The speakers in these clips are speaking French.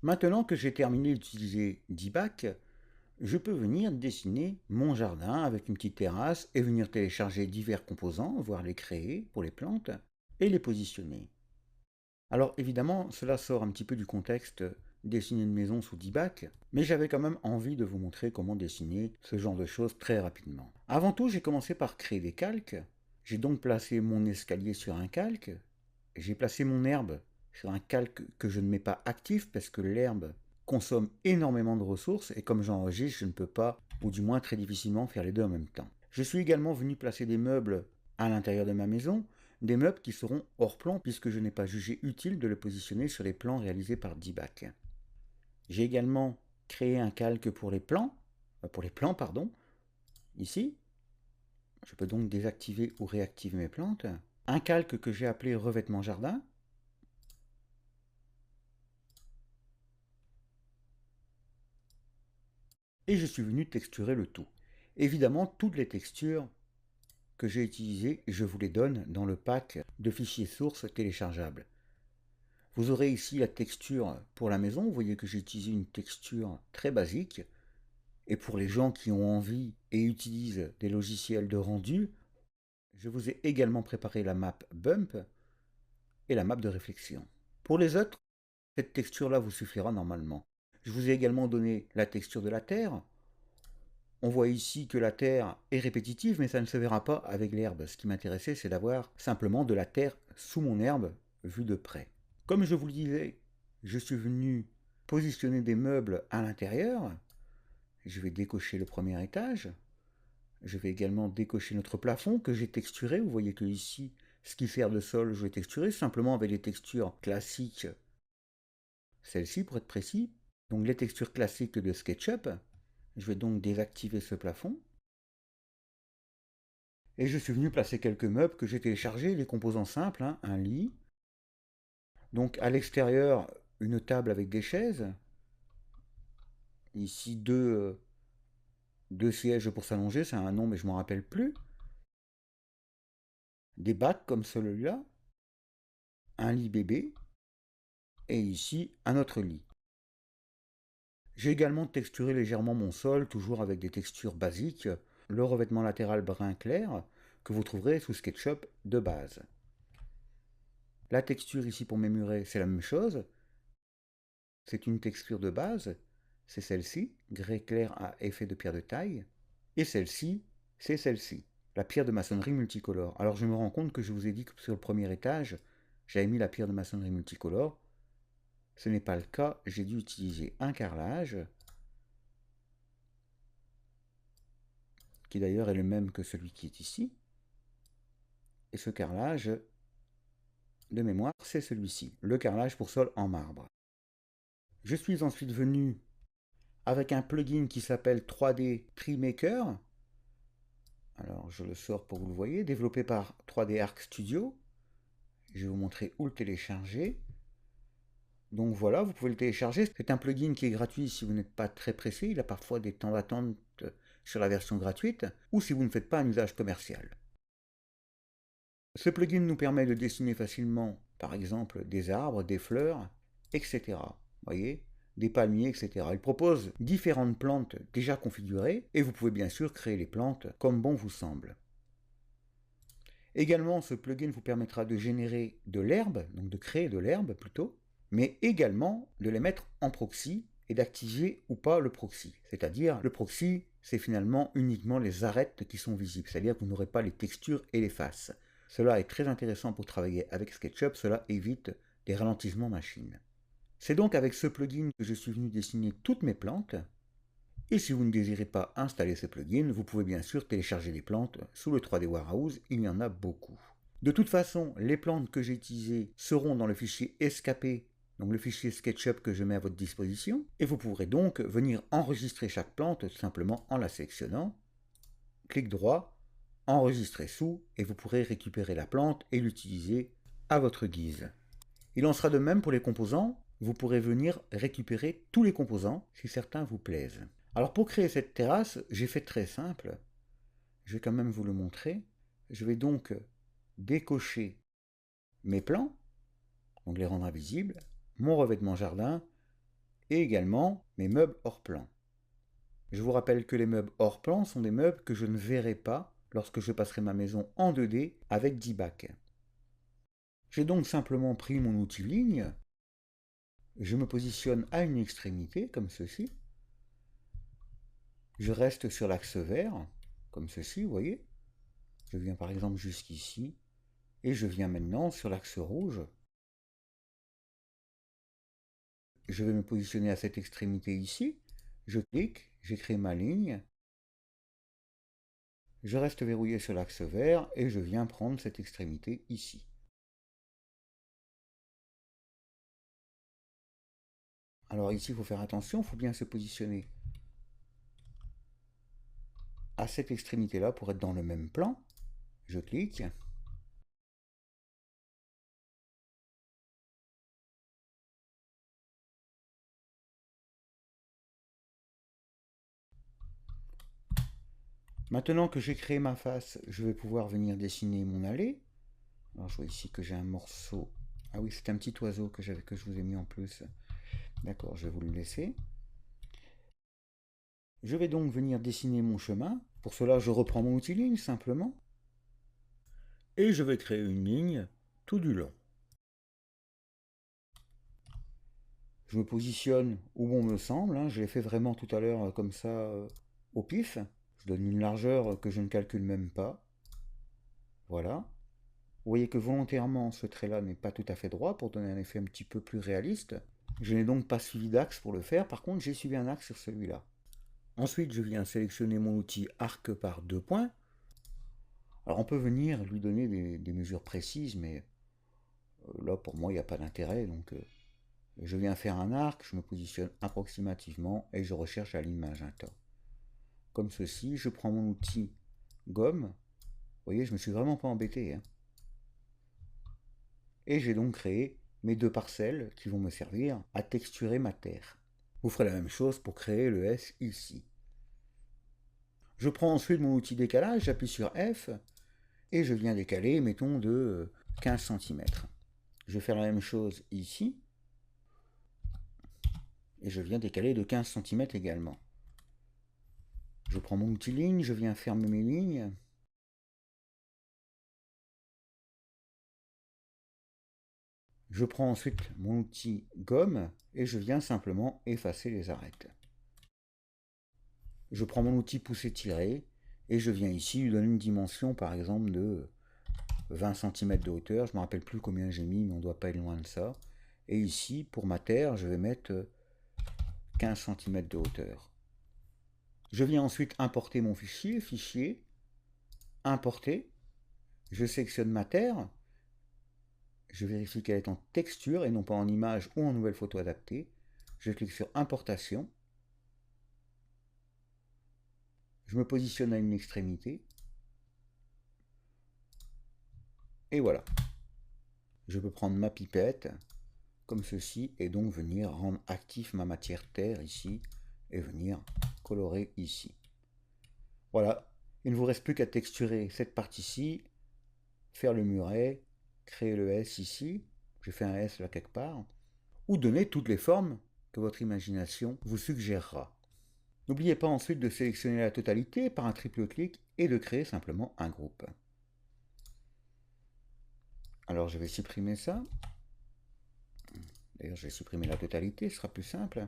Maintenant que j'ai terminé d'utiliser Dbac, je peux venir dessiner mon jardin avec une petite terrasse et venir télécharger divers composants, voire les créer pour les plantes et les positionner. Alors évidemment, cela sort un petit peu du contexte dessiner une maison sous Dbac, mais j'avais quand même envie de vous montrer comment dessiner ce genre de choses très rapidement. Avant tout, j'ai commencé par créer des calques. J'ai donc placé mon escalier sur un calque. J'ai placé mon herbe sur un calque que je ne mets pas actif parce que l'herbe consomme énormément de ressources et comme j'enregistre, je ne peux pas, ou du moins très difficilement, faire les deux en même temps. Je suis également venu placer des meubles à l'intérieur de ma maison, des meubles qui seront hors plan puisque je n'ai pas jugé utile de le positionner sur les plans réalisés par Dbac. J'ai également créé un calque pour les plans, pardon, ici. Je peux donc désactiver ou réactiver mes plantes. Un calque que j'ai appelé revêtement jardin. Et je suis venu texturer le tout. Évidemment, toutes les textures que j'ai utilisées, je vous les donne dans le pack de fichiers sources téléchargeables. Vous aurez ici la texture pour la maison. Vous voyez que j'ai utilisé une texture très basique. Et pour les gens qui ont envie et utilisent des logiciels de rendu, je vous ai également préparé la map Bump et la map de réflexion. Pour les autres, cette texture-là vous suffira normalement. Je vous ai également donné la texture de la terre. On voit ici que la terre est répétitive, mais ça ne se verra pas avec l'herbe. Ce qui m'intéressait, c'est d'avoir simplement de la terre sous mon herbe, vue de près. Comme je vous le disais, je suis venu positionner des meubles à l'intérieur. Je vais décocher le premier étage. Je vais également décocher notre plafond que j'ai texturé. Vous voyez que ici, ce qui sert de sol, je vais texturer simplement avec les textures classiques. Celle-ci pour être précis. Donc les textures classiques de SketchUp. Je vais donc désactiver ce plafond. Et je suis venu placer quelques meubles que j'ai téléchargés, les composants simples, hein, un lit. Donc à l'extérieur, une table avec des chaises. Ici, deux sièges pour s'allonger, c'est un nom mais je ne m'en rappelle plus. Des bacs comme celui-là. Un lit bébé. Et ici, un autre lit. J'ai également texturé légèrement mon sol, toujours avec des textures basiques. Le revêtement latéral brun clair, que vous trouverez sous SketchUp de base. La texture ici pour mes murets, c'est la même chose. C'est une texture de base, c'est celle-ci, grès clair à effet de pierre de taille. Et celle-ci, c'est celle-ci, la pierre de maçonnerie multicolore. Alors je me rends compte que je vous ai dit que sur le premier étage, j'avais mis la pierre de maçonnerie multicolore. Ce n'est pas le cas, j'ai dû utiliser un carrelage, qui d'ailleurs est le même que celui qui est ici. Et ce carrelage, de mémoire, c'est celui-ci, le carrelage pour sol en marbre. Je suis ensuite venu avec un plugin qui s'appelle 3D Tree Maker. Alors je le sors pour que vous le voyez, développé par 3D Arc Studio. Je vais vous montrer où le télécharger. Donc voilà, vous pouvez le télécharger. C'est un plugin qui est gratuit si vous n'êtes pas très pressé. Il a parfois des temps d'attente sur la version gratuite, ou si vous ne faites pas un usage commercial. Ce plugin nous permet de dessiner facilement, par exemple, des arbres, des fleurs, etc. Voyez, des palmiers, etc. Il propose différentes plantes déjà configurées, et vous pouvez bien sûr créer les plantes comme bon vous semble. Également, ce plugin vous permettra de générer de l'herbe, donc de créer de l'herbe plutôt, mais également de les mettre en proxy et d'activer ou pas le proxy. C'est-à-dire, le proxy, c'est finalement uniquement les arêtes qui sont visibles, c'est-à-dire que vous n'aurez pas les textures et les faces. Cela est très intéressant pour travailler avec SketchUp, cela évite des ralentissements machine. C'est donc avec ce plugin que je suis venu dessiner toutes mes plantes. Et si vous ne désirez pas installer ce plugin, vous pouvez bien sûr télécharger des plantes sous le 3D Warehouse, il y en a beaucoup. De toute façon, les plantes que j'ai utilisées seront dans le fichier escapé, donc le fichier SketchUp que je mets à votre disposition, et vous pourrez donc venir enregistrer chaque plante tout simplement en la sélectionnant. Clic droit, enregistrer sous, et vous pourrez récupérer la plante et l'utiliser à votre guise. Il en sera de même pour les composants, vous pourrez venir récupérer tous les composants si certains vous plaisent. Alors pour créer cette terrasse, j'ai fait très simple. Je vais quand même vous le montrer. Je vais donc décocher mes plans, donc les rendre invisibles, mon revêtement jardin, et également mes meubles hors plan. Je vous rappelle que les meubles hors plan sont des meubles que je ne verrai pas lorsque je passerai ma maison en 2D avec D-Back. J'ai donc simplement pris mon outil ligne, je me positionne à une extrémité comme ceci, je reste sur l'axe vert comme ceci, vous voyez, je viens par exemple jusqu'ici et je viens maintenant sur l'axe rouge. Je vais me positionner à cette extrémité ici, je clique, j'écris ma ligne, je reste verrouillé sur l'axe vert et je viens prendre cette extrémité ici. Alors ici, il faut faire attention, il faut bien se positionner à cette extrémité-là pour être dans le même plan. Je clique. Maintenant que j'ai créé ma face, je vais pouvoir venir dessiner mon allée. Alors je vois ici que j'ai un morceau. Ah oui, c'est un petit oiseau que je vous ai mis en plus. D'accord, je vais vous le laisser. Je vais donc venir dessiner mon chemin. Pour cela, je reprends mon outil ligne simplement. Et je vais créer une ligne tout du long. Je me positionne où bon me semble. Hein. Je l'ai fait vraiment tout à l'heure comme ça au pif. Je donne une largeur que je ne calcule même pas. Voilà. Vous voyez que volontairement, ce trait-là n'est pas tout à fait droit pour donner un effet un petit peu plus réaliste. Je n'ai donc pas suivi d'axe pour le faire. Par contre, j'ai suivi un axe sur celui-là. Ensuite, je viens sélectionner mon outil arc par 2 points. Alors, on peut venir lui donner des mesures précises, mais là, pour moi, il n'y a pas d'intérêt. Donc, je viens faire un arc, je me positionne approximativement et je recherche la ligne magenta. Comme ceci, je prends mon outil gomme. Vous voyez, je me suis vraiment pas embêté. Hein. Et j'ai donc créé mes 2 parcelles qui vont me servir à texturer ma terre. Vous ferez la même chose pour créer le S ici. Je prends ensuite mon outil décalage, j'appuie sur F et je viens décaler, mettons, de 15 cm. Je vais faire la même chose ici et je viens décaler de 15 cm également. Je prends mon outil ligne, je viens fermer mes lignes. Je prends ensuite mon outil gomme et je viens simplement effacer les arêtes. Je prends mon outil pousser-tirer et je viens ici lui donner une dimension par exemple de 20 cm de hauteur. Je ne me rappelle plus combien j'ai mis, mais on ne doit pas être loin de ça. Et ici, pour ma terre, je vais mettre 15 cm de hauteur. Je viens ensuite importer mon fichier, importer. Je sélectionne ma terre. Je vérifie qu'elle est en texture et non pas en image ou en nouvelle photo adaptée. Je clique sur importation. Je me positionne à une extrémité. Et voilà. Je peux prendre ma pipette, comme ceci, et donc venir rendre actif ma matière terre ici, et venir colorer ici. Voilà. Il ne vous reste plus qu'à texturer cette partie-ci, faire le muret, créer le S ici. J'ai fait un S là quelque part. Ou donner toutes les formes que votre imagination vous suggérera. N'oubliez pas ensuite de sélectionner la totalité par un triple clic et de créer simplement un groupe. Alors je vais supprimer ça. D'ailleurs je vais supprimer la totalité, ce sera plus simple.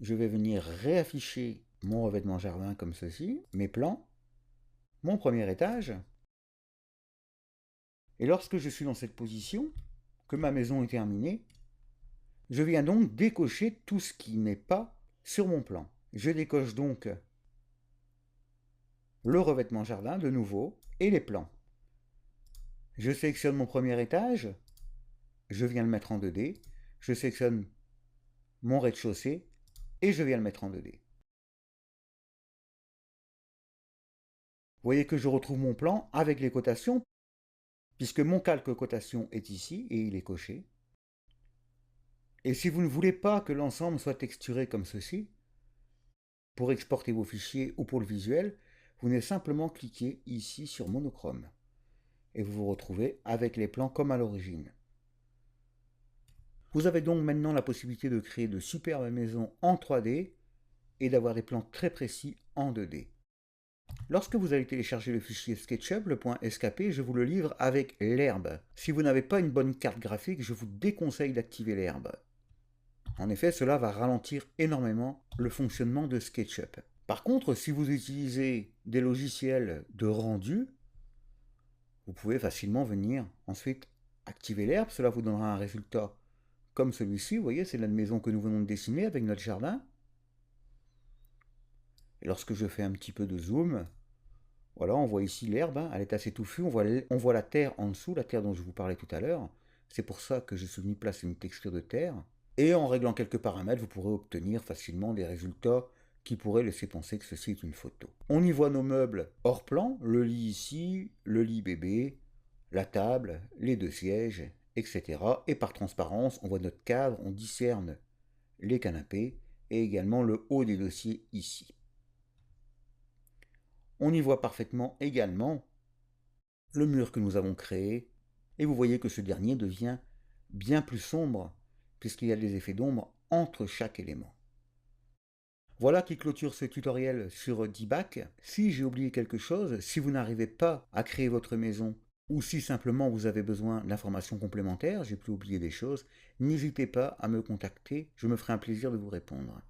Je vais venir réafficher mon revêtement jardin comme ceci, mes plans, mon premier étage. Et lorsque je suis dans cette position, que ma maison est terminée, je viens donc décocher tout ce qui n'est pas sur mon plan. Je décoche donc le revêtement jardin de nouveau et les plans. Je sélectionne mon premier étage, je viens le mettre en 2D, je sélectionne mon rez-de-chaussée et je viens le mettre en 2D. Vous voyez que je retrouve mon plan avec les cotations, puisque mon calque cotation est ici et il est coché. Et si vous ne voulez pas que l'ensemble soit texturé comme ceci, pour exporter vos fichiers ou pour le visuel, vous venez simplement cliquer ici sur monochrome. Et vous vous retrouvez avec les plans comme à l'origine. Vous avez donc maintenant la possibilité de créer de superbes maisons en 3D et d'avoir des plans très précis en 2D. Lorsque vous allez télécharger le fichier SketchUp, le .skp, je vous le livre avec l'herbe. Si vous n'avez pas une bonne carte graphique, je vous déconseille d'activer l'herbe. En effet, cela va ralentir énormément le fonctionnement de SketchUp. Par contre, si vous utilisez des logiciels de rendu, vous pouvez facilement venir ensuite activer l'herbe. Cela vous donnera un résultat comme celui-ci. Vous voyez, c'est la maison que nous venons de dessiner avec notre jardin. Et lorsque je fais un petit peu de zoom, voilà, on voit ici l'herbe, hein, elle est assez touffue. On voit la terre en dessous, la terre dont je vous parlais tout à l'heure. C'est pour ça que je suis venu placer une texture de terre. Et en réglant quelques paramètres, vous pourrez obtenir facilement des résultats qui pourraient laisser penser que ceci est une photo. On y voit nos meubles hors plan, le lit ici, le lit bébé, la table, les 2 sièges, etc. Et par transparence, on voit notre cadre, on discerne les canapés et également le haut des dossiers ici. On y voit parfaitement également le mur que nous avons créé et vous voyez que ce dernier devient bien plus sombre puisqu'il y a des effets d'ombre entre chaque élément. Voilà qui clôture ce tutoriel sur Dbac. Si j'ai oublié quelque chose, si vous n'arrivez pas à créer votre maison ou si simplement vous avez besoin d'informations complémentaires, j'ai pu oublier des choses, n'hésitez pas à me contacter, je me ferai un plaisir de vous répondre.